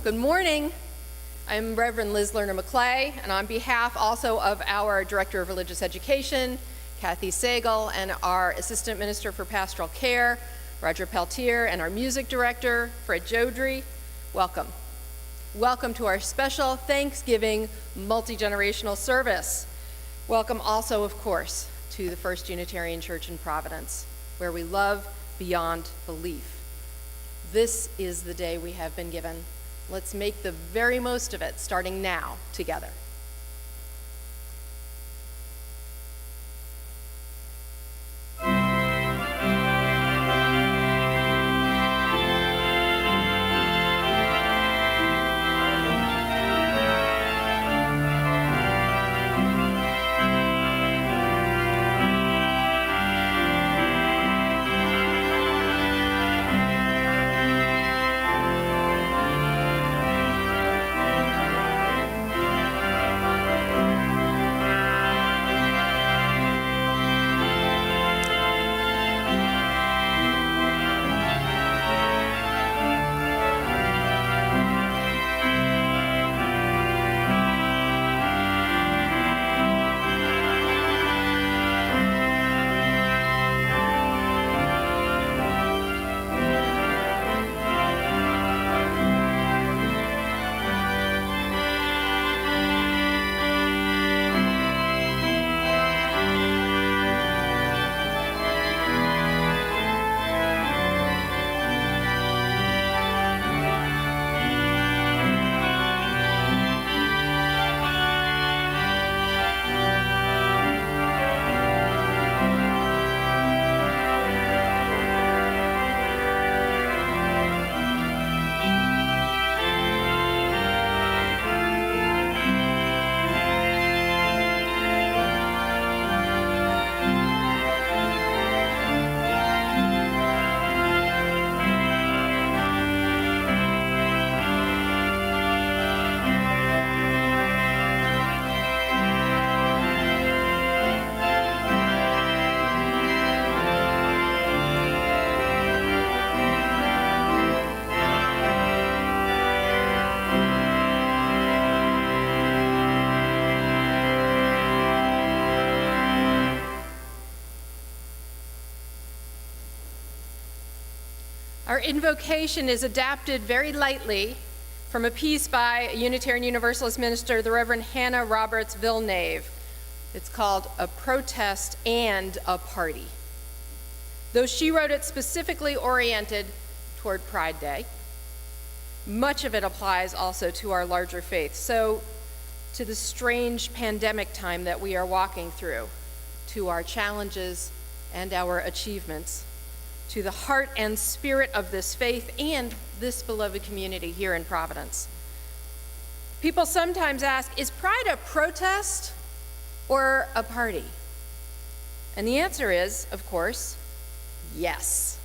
Good morning. I'm Reverend Liz Lerner-McClay, and on behalf also of our Director of Religious Education, Kathy Sagal, and our Assistant Minister for Pastoral Care, Roger Peltier, and our Music Director, Fred Jodry, welcome. Welcome to our special Thanksgiving multi-generational service. Welcome also, of course, to the First Unitarian Church in Providence, where we love beyond belief. This is the day we have been given. Let's make the very most of it, starting now, together. Our invocation is adapted very lightly from a piece by a Unitarian Universalist minister, the Reverend Hannah Roberts Villeneuve. It's called A Protest and a Party. Though she wrote it specifically oriented toward Pride Day, much of it applies also to our larger faith. So, to the strange pandemic time that we are walking through, to our challenges and our achievements, to the heart and spirit of this faith and this beloved community here in Providence. People sometimes ask, is Pride a protest or a party? And the answer is, of course, yes.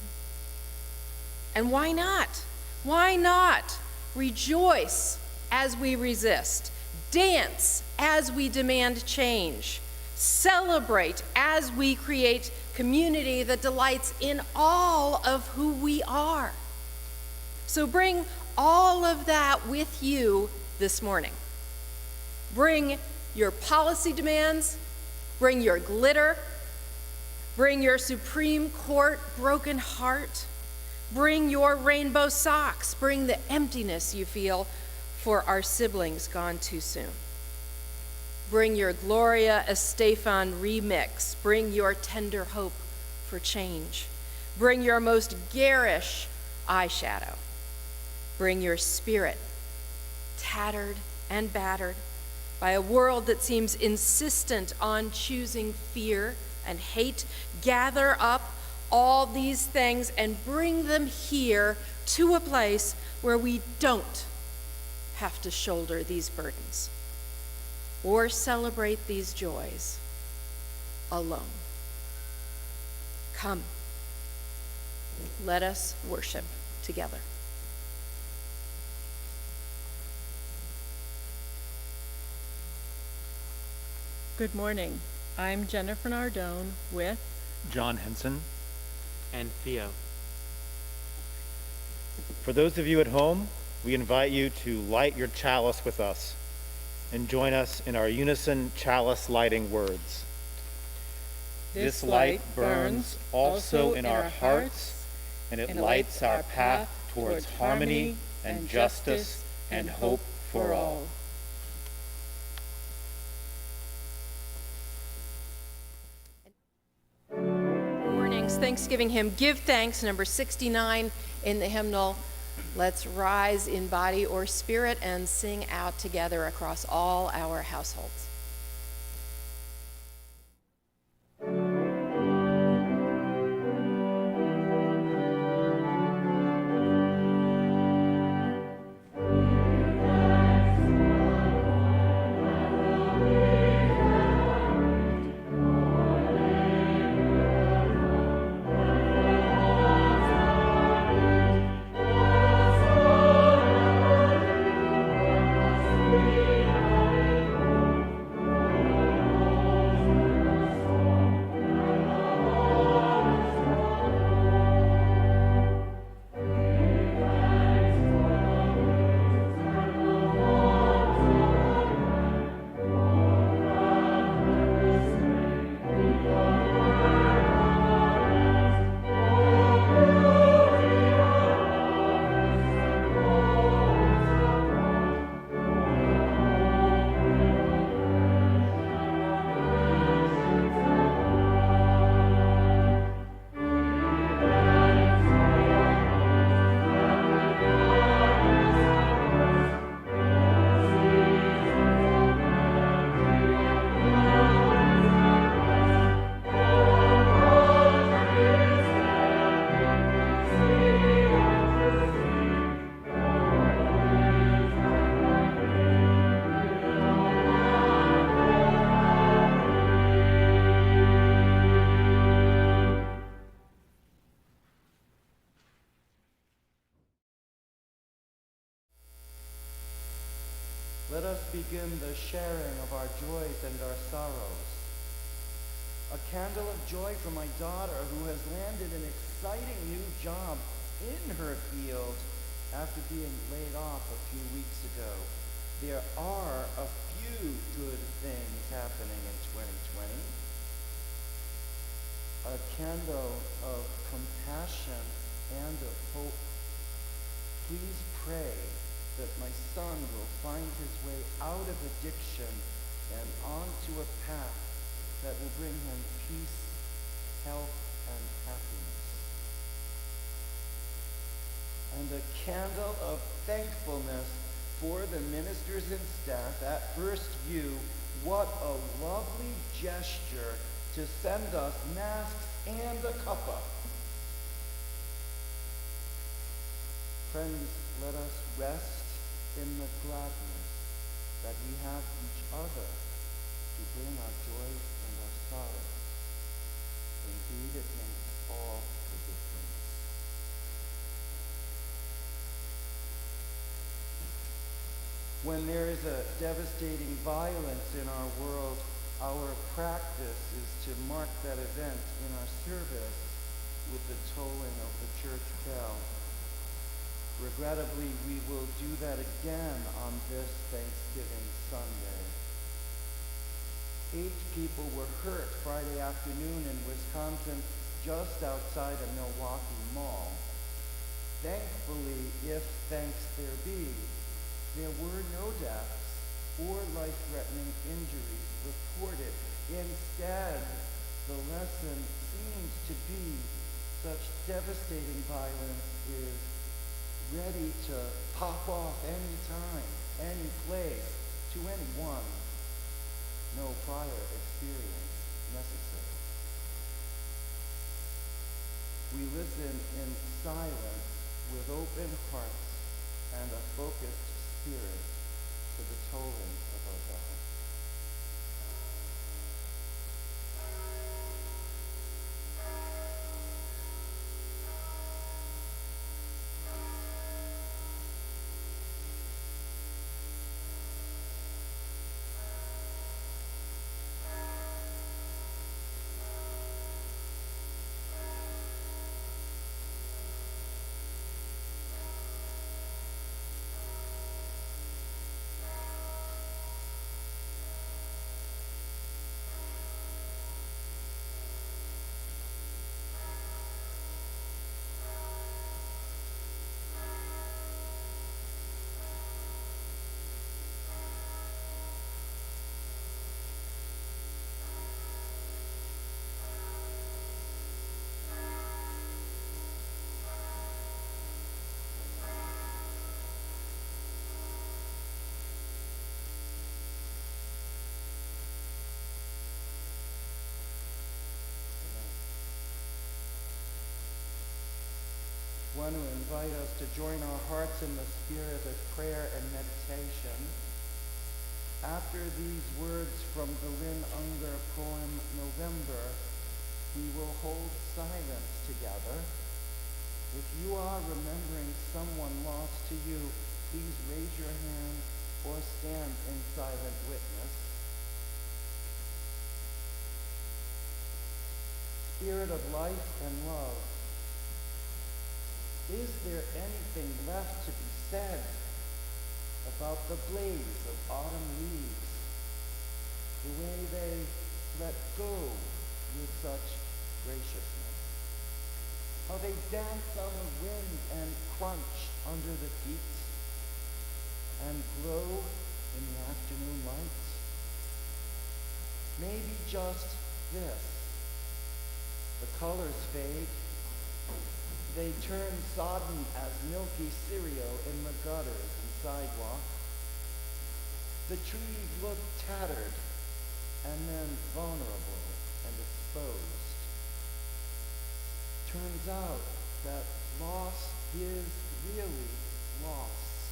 And why not? Why not rejoice as we resist, dance as we demand change, celebrate as we create community that delights in all of who we are? So bring all of that with you this morning. Bring your policy demands, bring your glitter, bring your Supreme Court broken heart, bring your rainbow socks, bring the emptiness you feel for our siblings gone too soon. Bring your Gloria Estefan remix. Bring your tender hope for change. Bring your most garish eyeshadow. Bring your spirit, tattered and battered by a world that seems insistent on choosing fear and hate. Gather up all these things and bring them here to a place where we don't have to shoulder these burdens or celebrate these joys alone. Come, let us worship together. Good morning. I'm Jennifer Nardone with John Henson. And Theo. For those of you at home, we invite you to light your chalice with us and join us in our unison chalice lighting words. This light burns also in our hearts, and it lights our path towards harmony and justice and hope for all. Morning's Thanksgiving hymn, Give Thanks, number 69 in the hymnal. Let's rise in body or spirit and sing out together across all our households. Let us begin the sharing of our joys and our sorrows. A candle of joy for my daughter who has landed an exciting new job in her field after being laid off a few weeks ago. There are a few good things happening in 2020. A candle of compassion and of hope. Please pray that my son will find his way out of addiction and onto a path that will bring him peace, health, and happiness. And a candle of thankfulness for the ministers and staff. At first view, what a lovely gesture to send us masks and a cuppa. Friends, let us rest in the gladness that we have each other to bring our joys and our sorrows. Indeed, it makes all the difference. When there is a devastating violence in our world, our practice is to mark that event in our service with the tolling of the church bell. Regrettably, we will do that again on this Thanksgiving Sunday. 8 people were hurt Friday afternoon in Wisconsin, just outside a Milwaukee mall. Thankfully, if thanks there be, there were no deaths or life-threatening injuries reported. Instead, the lesson seems to be such devastating violence is ready to pop off any time, any place, to anyone. No prior experience necessary. We listen in silence with open hearts and a focused spirit to the tolling of our bell. want to invite us to join our hearts in the spirit of prayer and meditation. After these words from the Lynn Unger poem, November, we will hold silence together. If you are remembering someone lost to you, please raise your hand or stand in silent witness. Spirit of life and love, is there anything left to be said about the blaze of autumn leaves, the way they let go with such graciousness, how they dance on the wind and crunch under the peaks and glow in the afternoon lights? Maybe just this: the colors fade. They turn sodden as milky cereal in the gutters and sidewalk. The trees look tattered and then vulnerable and exposed. Turns out that loss is really loss,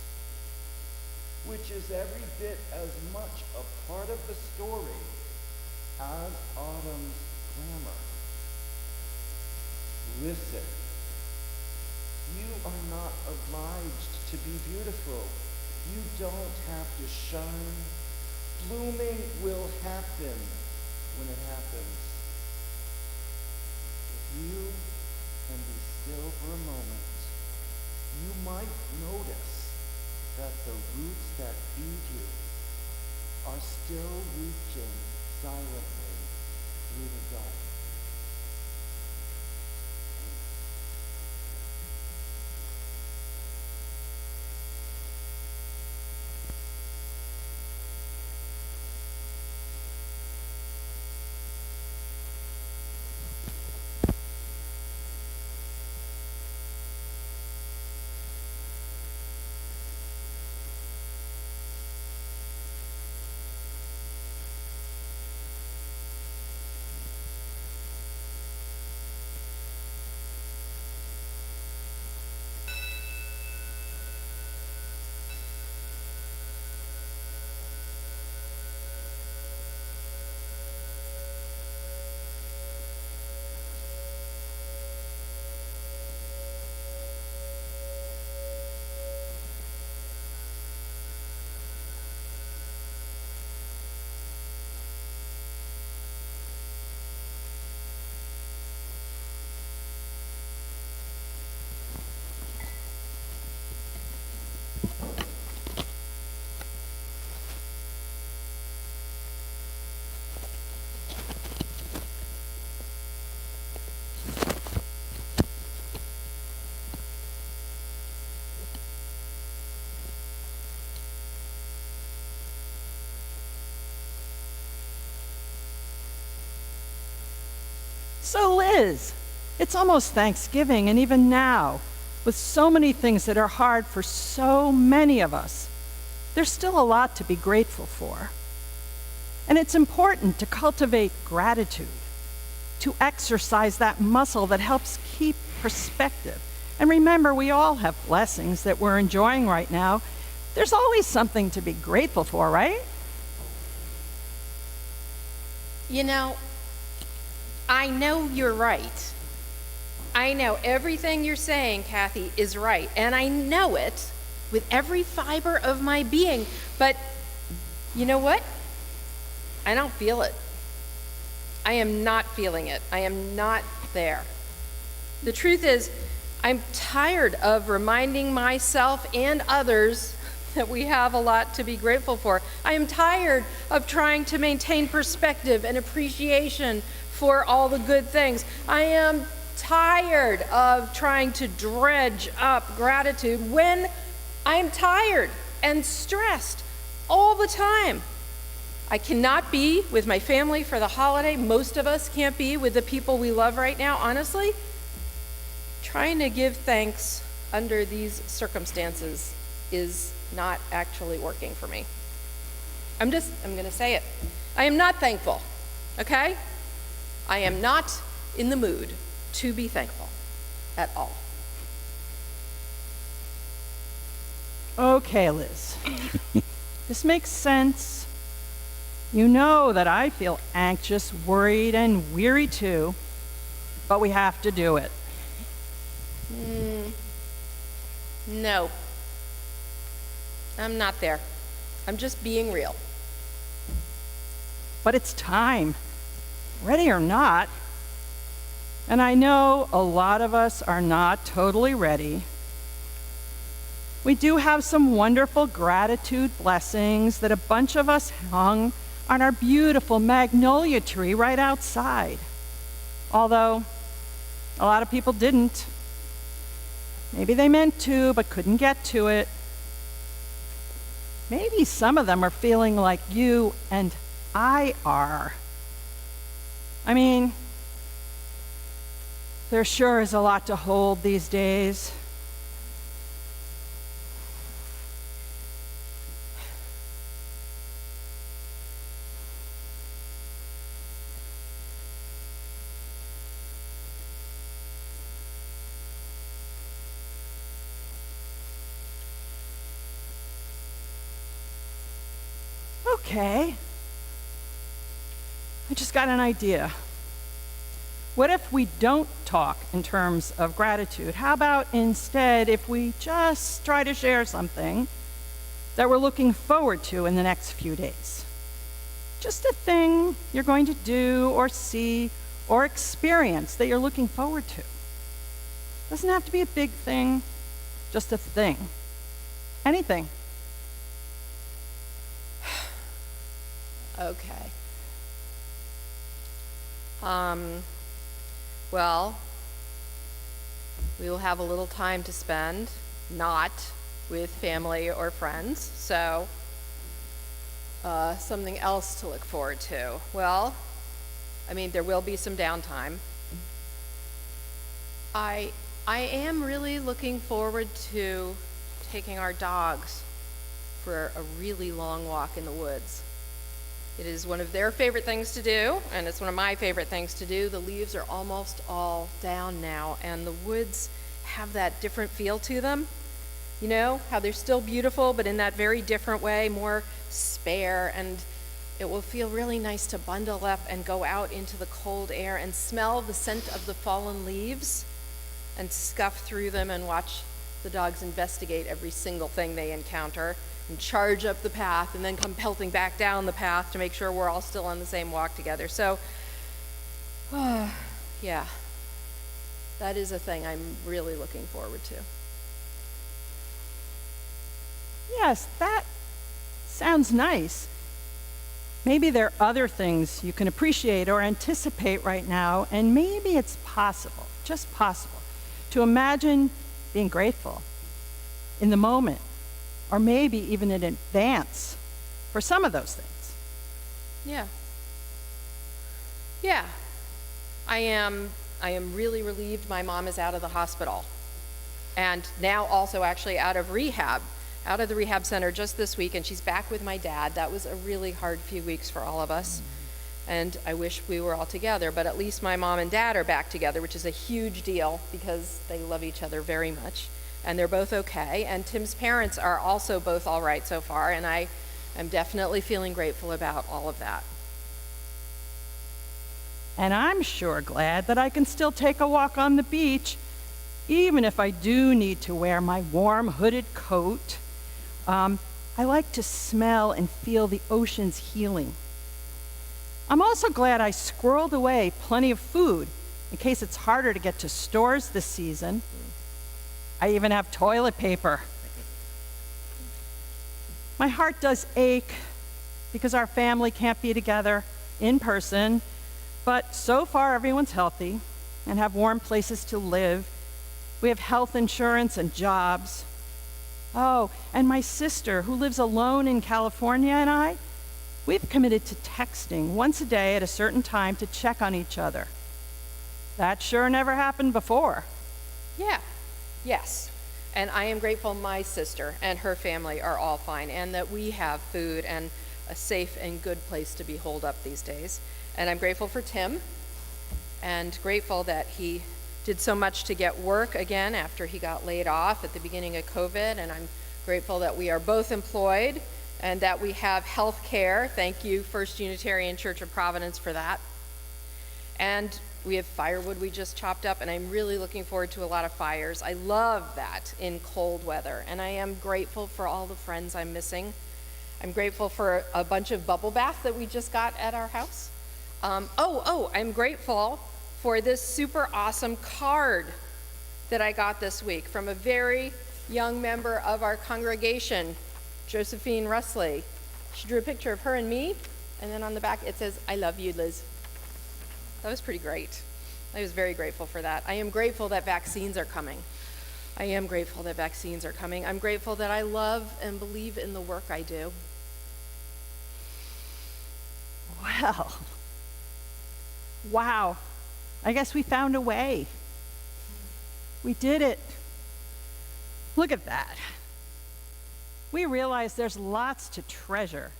which is every bit as much a part of the story as autumn's glamour. Listen. You are not obliged to be beautiful. You don't have to shine. Blooming will happen when it happens. If you can be still for a moment, you might notice that the roots that feed you are still reaching silently through the dark. So Liz, it's almost Thanksgiving, and even now, with so many things that are hard for so many of us, there's still a lot to be grateful for. And it's important to cultivate gratitude, to exercise that muscle that helps keep perspective. And remember, we all have blessings that we're enjoying right now. There's always something to be grateful for, right? You know, I know you're right. I know everything you're saying, Kathy, is right. And I know it with every fiber of my being. But you know what? I don't feel it. I am not feeling it. I am not there. The truth is, I'm tired of reminding myself and others that we have a lot to be grateful for. I am tired of trying to maintain perspective and appreciation for all the good things. I am tired of trying to dredge up gratitude when I'm tired and stressed all the time. I cannot be with my family for the holiday. Most of us can't be with the people we love right now. Honestly, trying to give thanks under these circumstances is not actually working for me. I'm going to say it. I am not thankful, okay? I am not in the mood to be thankful at all. Okay, Liz. This makes sense. You know that I feel anxious, worried, and weary too, but we have to do it. No. I'm not there. I'm just being real. But it's time, ready or not. And I know a lot of us are not totally ready. We do have some wonderful gratitude blessings that a bunch of us hung on our beautiful magnolia tree right outside. Although a lot of people didn't. Maybe they meant to, but couldn't get to it. Maybe some of them are feeling like you and I are. I mean, there sure is a lot to hold these days. Okay. I just got an idea. What if we don't talk in terms of gratitude? How about instead if we just try to share something that we're looking forward to in the next few days? Just a thing you're going to do or see or experience that you're looking forward to. Doesn't have to be a big thing, just a thing. Anything. Okay. Well, we will have a little time to spend not with family or friends, so something else to look forward to. Well, I mean, there will be some downtime. I am really looking forward to taking our dogs for a really long walk in the woods. It is one of their favorite things to do, and it's one of my favorite things to do. The leaves are almost all down now, and the woods have that different feel to them. You know, how they're still beautiful, but in that very different way, more spare, and it will feel really nice to bundle up and go out into the cold air and smell the scent of the fallen leaves and scuff through them and watch the dogs investigate every single thing they encounter and charge up the path and then come pelting back down the path to make sure we're all still on the same walk together. So, yeah, that is a thing I'm really looking forward to. Yes, that sounds nice. Maybe there are other things you can appreciate or anticipate right now, and maybe it's possible, just possible, to imagine being grateful in the moment, or maybe even in advance for some of those things. Yeah. Yeah. I am really relieved my mom is out of the hospital. And now also actually out of the rehab center just this week, and she's back with my dad. That was a really hard few weeks for all of us. And I wish we were all together, but at least my mom and dad are back together, which is a huge deal because they love each other very much. And they're both okay. And Tim's parents are also both all right so far, and I am definitely feeling grateful about all of that. And I'm sure glad that I can still take a walk on the beach, even if I do need to wear my warm hooded coat. I like to smell and feel the ocean's healing. I'm also glad I squirreled away plenty of food in case it's harder to get to stores this season. I even have toilet paper. My heart does ache because our family can't be together in person, but so far everyone's healthy and have warm places to live. We have health insurance and jobs. Oh, and my sister, who lives alone in California, and we've committed to texting once a day at a certain time to check on each other. That sure never happened before. Yeah. Yes. And I am grateful my sister and her family are all fine, and that we have food and a safe and good place to be holed up these days. And I'm grateful for Tim, and grateful that he did so much to get work again after he got laid off at the beginning of COVID, and I'm Grateful that we are both employed and that we have health care. Thank you, First Unitarian Church of Providence, for that. And we have firewood we just chopped up, and I'm really looking forward to a lot of fires. I love that in cold weather, and I am grateful for all the friends I'm missing. I'm grateful for a bunch of bubble baths that we just got at our house. I'm grateful for this super awesome card that I got this week from a very young member of our congregation, Josephine Rusley. She drew a picture of her and me, and then on the back it says, "I love you, Liz." That was pretty great. I was very grateful for that. I am grateful that vaccines are coming. I'm grateful that I love and believe in the work I do. Well, wow. I guess we found a way. We did it. Look at that. We realize there's lots to treasure,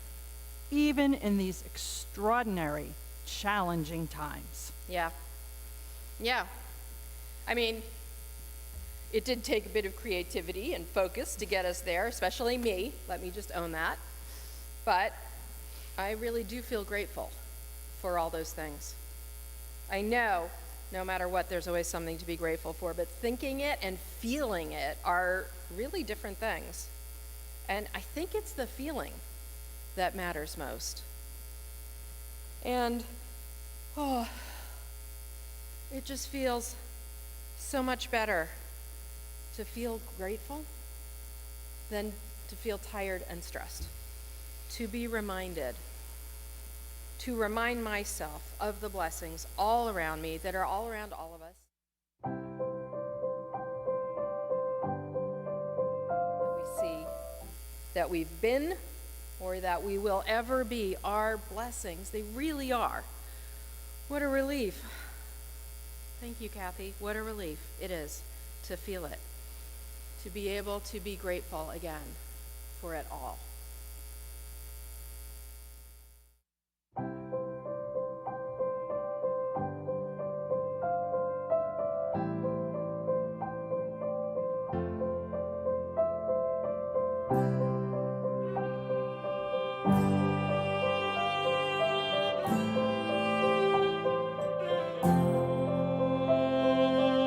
even in these extraordinary, challenging times. Yeah. I mean, it did take a bit of creativity and focus to get us there, especially me. Let me just own that. But I really do feel grateful for all those things. I know no matter what, there's always something to be grateful for, but thinking it and feeling it are really different things. And I think it's the feeling that matters most. And, it just feels so much better to feel grateful than to feel tired and stressed. To be reminded, to remind myself of the blessings all around me that are all around all of us. That we see that we've been or that we will ever be are blessings. They really are. What a relief. Thank you, Kathy. What a relief it is to feel it, to be able to be grateful again for it all.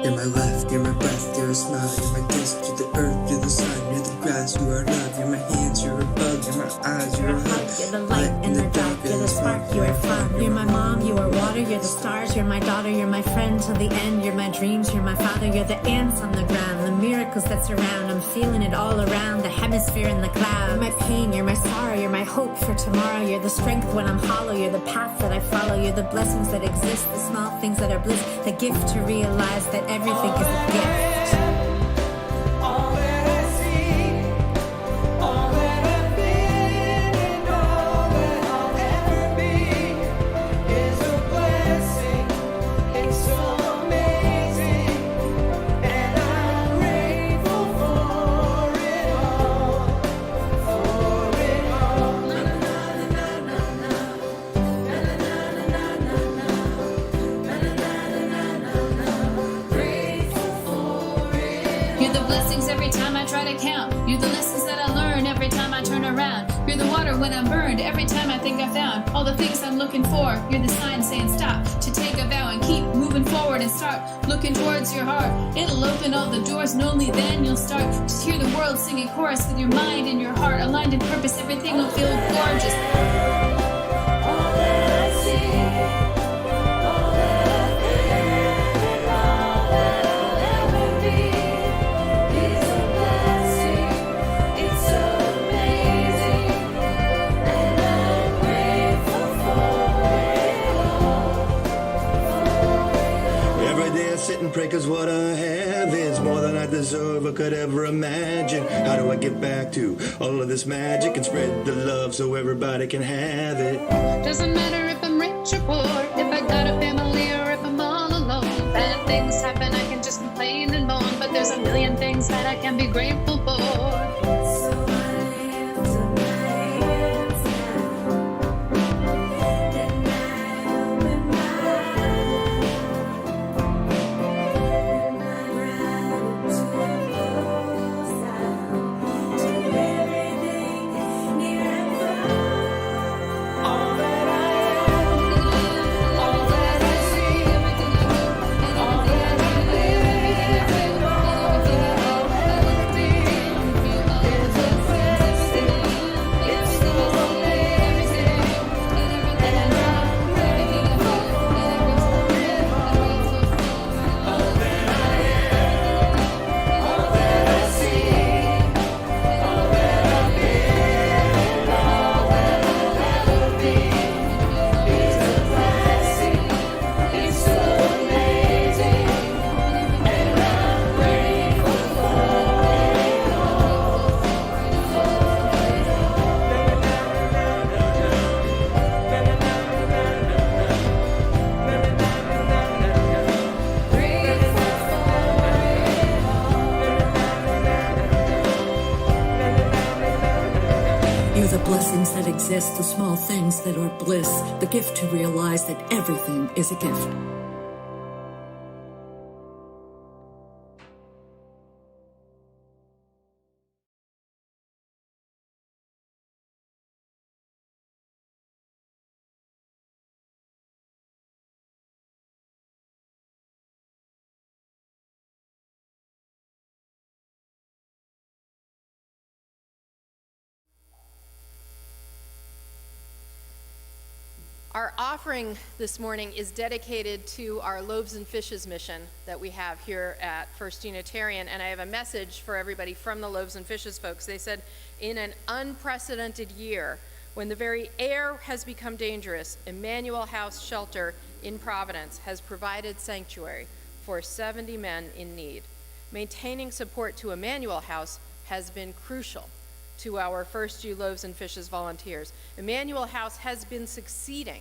You're my life, you're my breath, you're a smile, you're my kiss to the earth, you're the sun, you're the grass, you are love, you're my hands, you're a bug, you're my eyes, you're a hug, you're the light in the dark, you're the spark, you are fun, you're my mom, you are water, you're the stars, you're my daughter, you're my friend till the end, you're my dreams, you're my father, you're the ants on the ground, the miracles that surround, I'm feeling it all around, the hemisphere and the cloud, you're my pain, you're my sorrow, you're my hope for tomorrow, you're the strength when I'm hollow, you're the path that I follow, you're the blessings that exist, the small things that are bliss, the gift to realize that everything is a gift. When I'm burned, every time I think I found all the things I'm looking for, you're the sign saying stop, to take a vow and keep moving forward and start looking towards your heart. It'll open all the doors and only then you'll start to hear the world sing a chorus with your mind and your heart aligned in purpose. Everything will feel gorgeous. All that I see. Sit and pray, cause what I have is more than I deserve or could ever imagine. How do I get back to all of this magic and spread the love so everybody can have it? Doesn't matter if I'm rich or poor, if I got a family or if I'm all alone. Bad things happen, I can just complain and moan, but there's a million things that I can be grateful for. blessings that exist, the small things that are bliss, the gift to realize that everything is a gift. Our offering this morning is dedicated to our Loaves and Fishes mission that we have here at First Unitarian, and I have a message for everybody from the Loaves and Fishes folks. They said, in an unprecedented year, when the very air has become dangerous, Emmanuel House Shelter in Providence has provided sanctuary for 70 men in need. Maintaining support to Emmanuel House has been crucial to our First U Loaves and Fishes volunteers. Emmanuel House has been succeeding,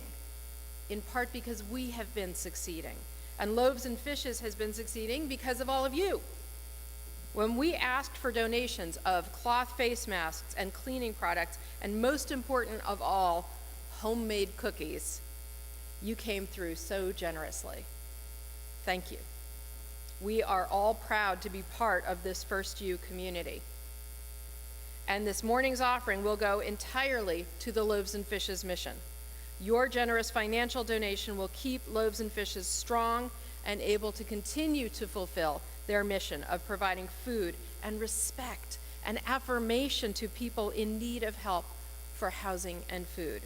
in part because we have been succeeding. And Loaves and Fishes has been succeeding because of all of you. When we asked for donations of cloth face masks and cleaning products, and most important of all, homemade cookies, you came through so generously. Thank you. We are all proud to be part of this First U community. And this morning's offering will go entirely to the Loaves and Fishes mission. Your generous financial donation will keep Loaves and Fishes strong and able to continue to fulfill their mission of providing food and respect and affirmation to people in need of help for housing and food.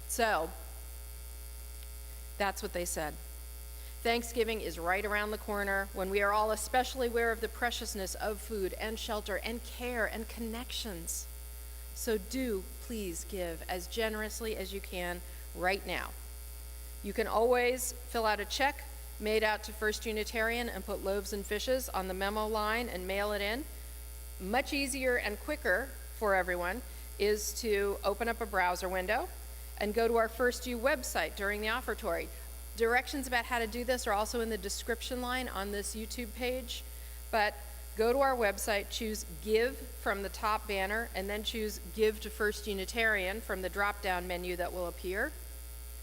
So, that's what they said. Thanksgiving is right around the corner, when we are all especially aware of the preciousness of food and shelter and care and connections. So do please give as generously as you can right now. You can always fill out a check made out to First Unitarian and put Loaves and Fishes on the memo line and mail it in. Much easier and quicker for everyone is to open up a browser window and go to our First U website during the offertory. Directions about how to do this are also in the description line on this YouTube page, but go to our website, choose Give from the top banner, and then choose Give to First Unitarian from the drop-down menu that will appear,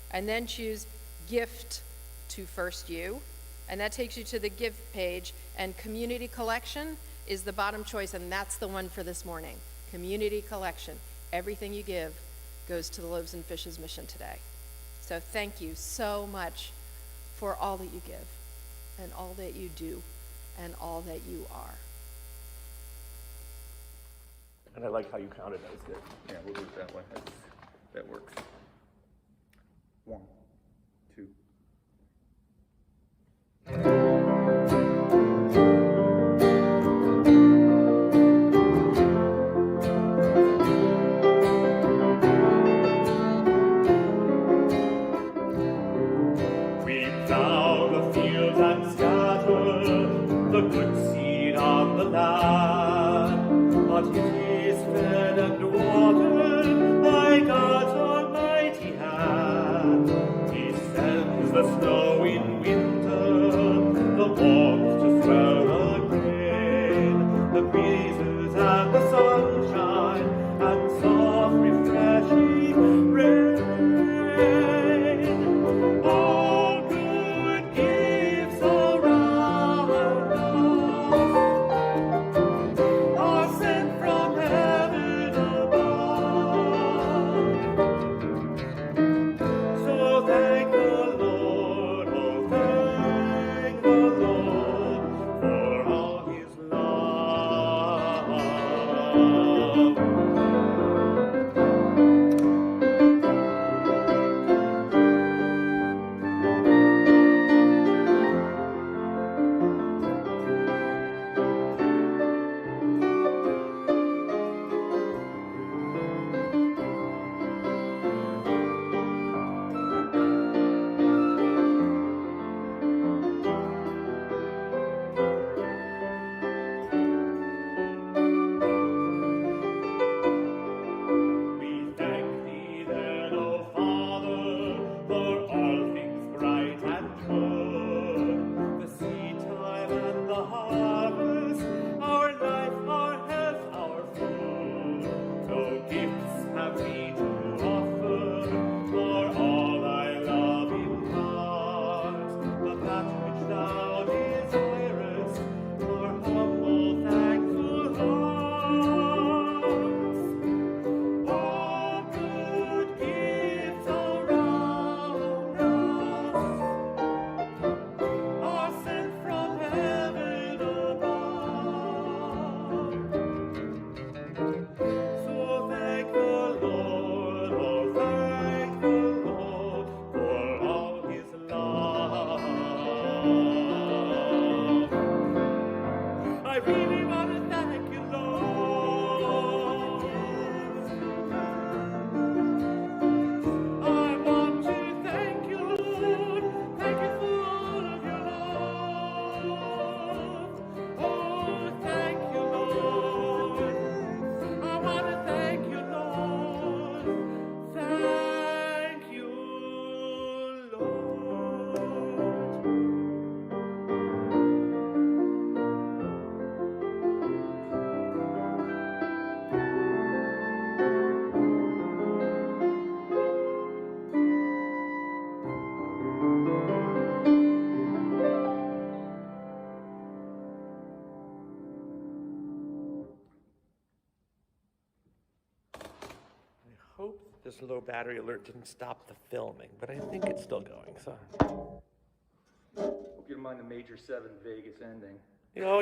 and then choose Gift to First U, and that takes you to the Give page, and Community Collection is the bottom choice, and that's the one for this morning. Community Collection. Everything you give goes to the Loaves and Fishes mission today. So thank you so much for all that you give and all that you do and all that you are. And I like how you counted those. Good. Yeah, we'll do it that way. That works. 1, 2. We plow the fields and scatter the good seed on the land, but it is fed and watered by God's almighty hand. He sends the snow in winter, the warmth to swell the grain, the breezes and the sunshine, and soft refreshing rain. All good gifts around us are sent from heaven above. I really want to thank you, Lord. I want to thank you, Lord. Thank you for all of your love. Oh, thank you, Lord. I want to thank you, Lord. Thank you, Lord. I hope this low battery alert didn't stop the filming, but I think it's still going, so. Hope you don't mind the Major 7 Vegas ending. You know,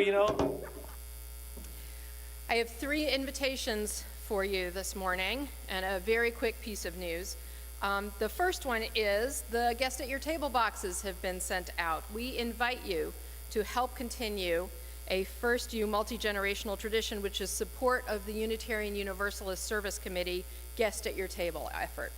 I have 3 invitations for you this morning and a very quick piece of news. The first one is the guest at your table boxes have been sent out. We invite you to help continue a First U multi-generational tradition, which is support of the Unitarian Universalist Service Committee guest at your table effort.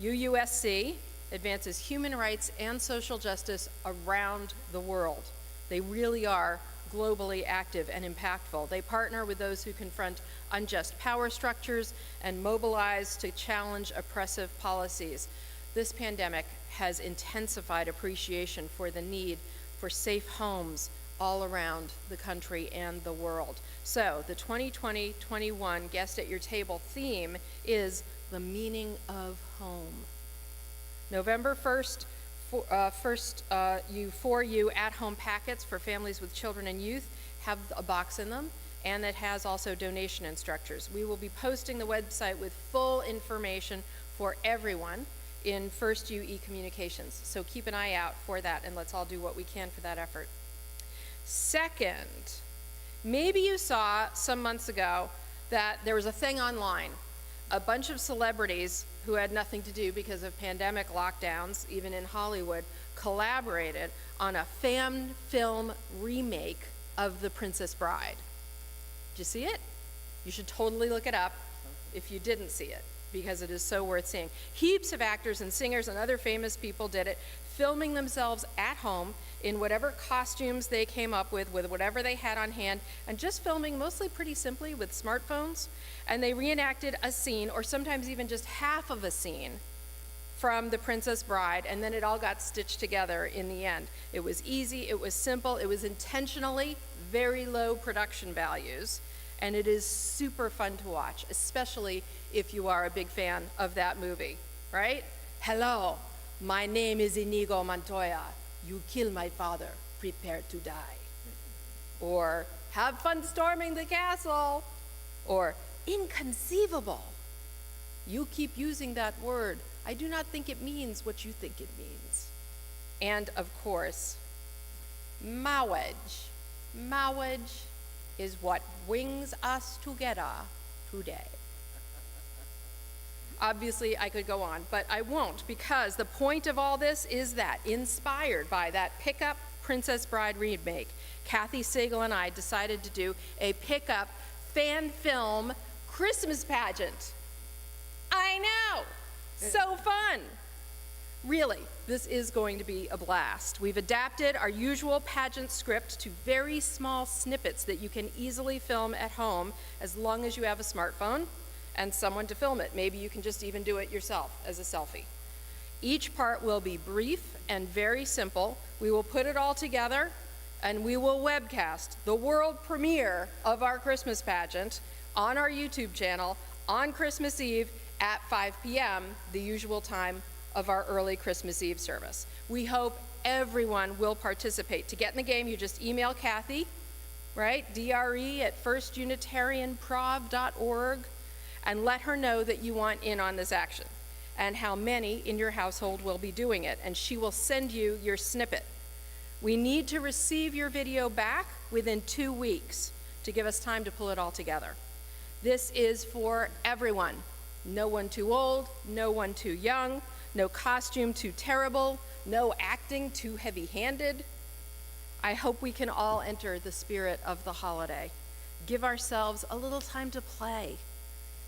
UUSC advances human rights and social justice around the world. They really are globally active and impactful. They partner with those who confront unjust power structures and mobilize to challenge oppressive policies. This pandemic has intensified appreciation for the need for safe homes all around the country and the world. So the 2020-21 Guest at Your Table theme is the meaning of home. November 1st, U4U at-home packets for families with children and youth have a box in them, and it has also donation instructors. We will be posting the website with full information for everyone in First U e-communications. So keep an eye out for that, and let's all do what we can for that effort. Second, maybe you saw some months ago that there was a thing online. A bunch of celebrities who had nothing to do because of pandemic lockdowns, even in Hollywood, collaborated on a fan film remake of The Princess Bride. Did you see it? You should totally look it up if you didn't see it, because it is so worth seeing. Heaps of actors and singers and other famous people did it, filming themselves at home in whatever costumes they came up with whatever they had on hand, and just filming mostly pretty simply with smartphones. And they reenacted a scene, or sometimes even just half of a scene, from The Princess Bride, and then it all got stitched together in the end. It was easy, it was simple, it was intentionally very low production values, and it is super fun to watch, especially if you are a big fan of that movie, right? Hello, my name is Inigo Montoya. You kill my father, prepare to die. Or, have fun storming the castle. Or, inconceivable. You keep using that word. I do not think it means what you think it means. And of course, marriage. Marriage is what brings us together today. Obviously, I could go on, but I won't, because the point of all this is that, inspired by that pickup Princess Bride remake, Kathy Sagal and I decided to do a pickup fan film Christmas pageant. I know, so fun. Really, this is going to be a blast. We've adapted our usual pageant script to very small snippets that you can easily film at home as long as you have a smartphone and someone to film it. Maybe you can just even do it yourself as a selfie. Each part will be brief and very simple. We will put it all together and we will webcast the world premiere of our Christmas pageant on our YouTube channel on Christmas Eve at 5 p.m., the usual time of our early Christmas Eve service. We hope everyone will participate. To get in the game, you just email Kathy, right? dre@firstunitarianprov.org, and let her know that you want in on this action and how many in your household will be doing it, and she will send you your snippet. We need to receive your video back within 2 weeks to give us time to pull it all together. This is for everyone. No one too old, no one too young, no costume too terrible, no acting too heavy-handed. I hope we can all enter the spirit of the holiday. Give ourselves a little time to play,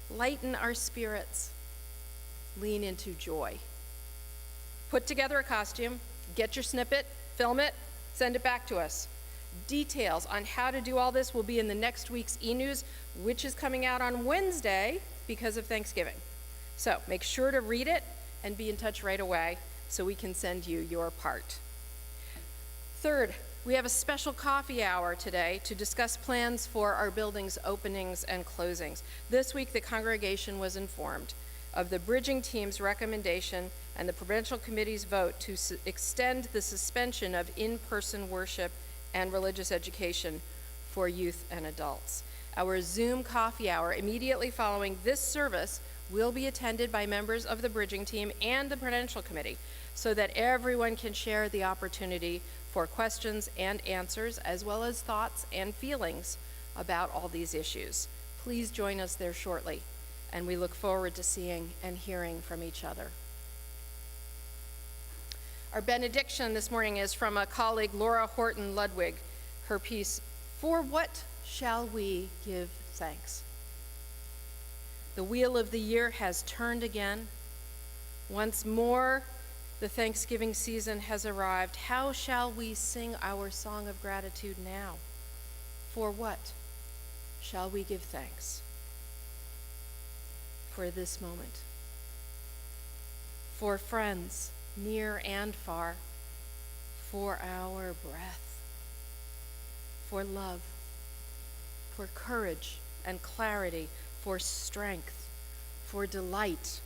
lighten our spirits, lean into joy. Put together a costume, get your snippet, film it, send it back to us. Details on how to do all this will be in the next week's e-news, which is coming out on Wednesday because of Thanksgiving. So make sure to read it and be in touch right away so we can send you your part. Third, we have a special coffee hour today to discuss plans for our building's openings and closings. This week, the congregation was informed of the bridging team's recommendation and the Provincial Committee's vote to extend the suspension of in-person worship and religious education for youth and adults. Our Zoom coffee hour immediately following this service will be attended by members of the bridging team and the Prudential Committee so that everyone can share the opportunity for questions and answers, as well as thoughts and feelings about all these issues. Please join us there shortly, and we look forward to seeing and hearing from each other. Our benediction this morning is from a colleague, Laura Horton Ludwig. Her piece, "For What Shall We Give Thanks?" The wheel of the year has turned again. Once more, the Thanksgiving season has arrived. How shall we sing our song of gratitude now? For what shall we give thanks? For this moment. For friends, near and far. For our breath. For love. For courage and clarity. For strength. For delight.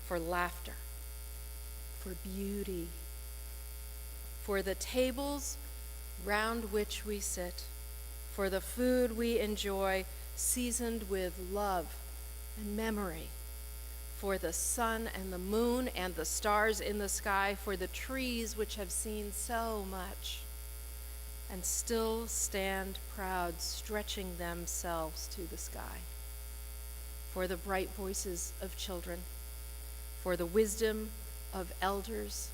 For laughter. For beauty, for the tables round which we sit, for the food we enjoy, seasoned with love and memory, for the sun and the moon and the stars in the sky, for the trees which have seen so much and still stand proud, stretching themselves to the sky, for the bright voices of children, for the wisdom of elders,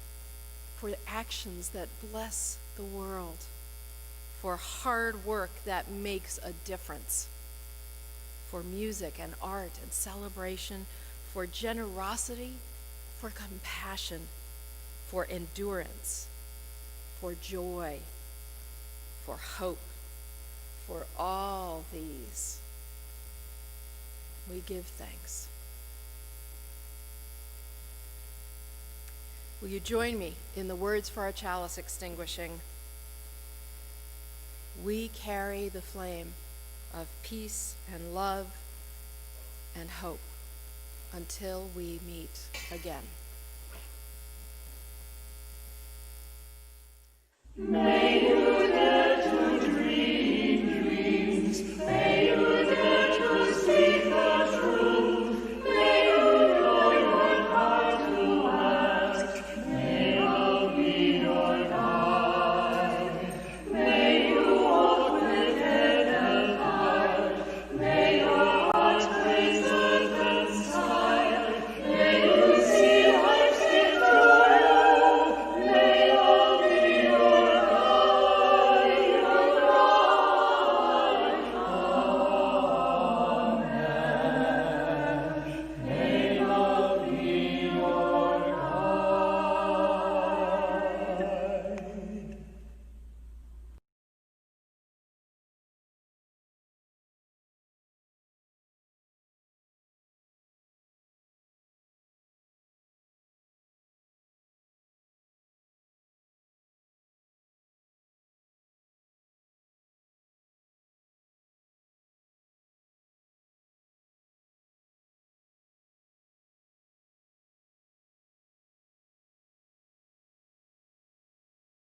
for actions that bless the world, for hard work that makes a difference, for music and art and celebration, for generosity, for compassion, for endurance, for joy, for hope. For all these, we give thanks. Will you join me in the words for our chalice extinguishing? We carry the flame of peace and love and hope until we meet again. May